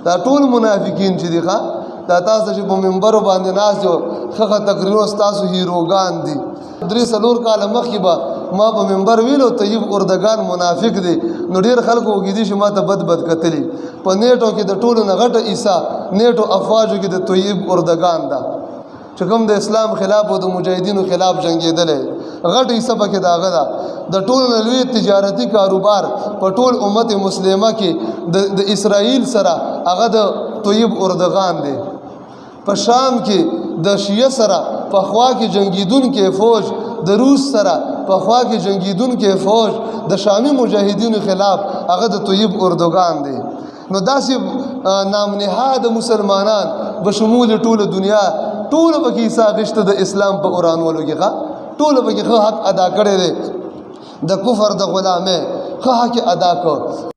دا ټول منافقین چې دي ښه دا تاسو چې په منبرو باندې ناست یو ښه تقریرونه ستاسو هیروګان دي 3-4 کاله مخکې به ما په منبر ویلو طیب اردګان منافق دی نو ډېر خلکو وګیدي چې ما ته بد کتلي په نیټو کې د ټولو نه غټه عیسا نیټو افواجو کې د طیب اردګان ده چې کوم د اسلام خلاف او د مجاهدینو خلاف جنګېدلی غټ عیسا پکې د هغه ده د ټولو نه لوی تجارتي کاروبار په ټول امت مسلمه کې د اسرائیل سره هغه د طیب اردګان دی په شام کې د شیعه سره په خوا کې جنگیدونکو فوج د روس سره په خوا کې جنگیدونکو فوج د شامی مجاهدینو خلاف هغه د طیب اردوغان دی نو داسې نام نهاد مسلمانان بشمول ټول دنیا ټول پکې ساغشت د اسلام په اورانولو کې ټول پکې حق ادا کړی دی د کفر د غلامه حق ادا کړ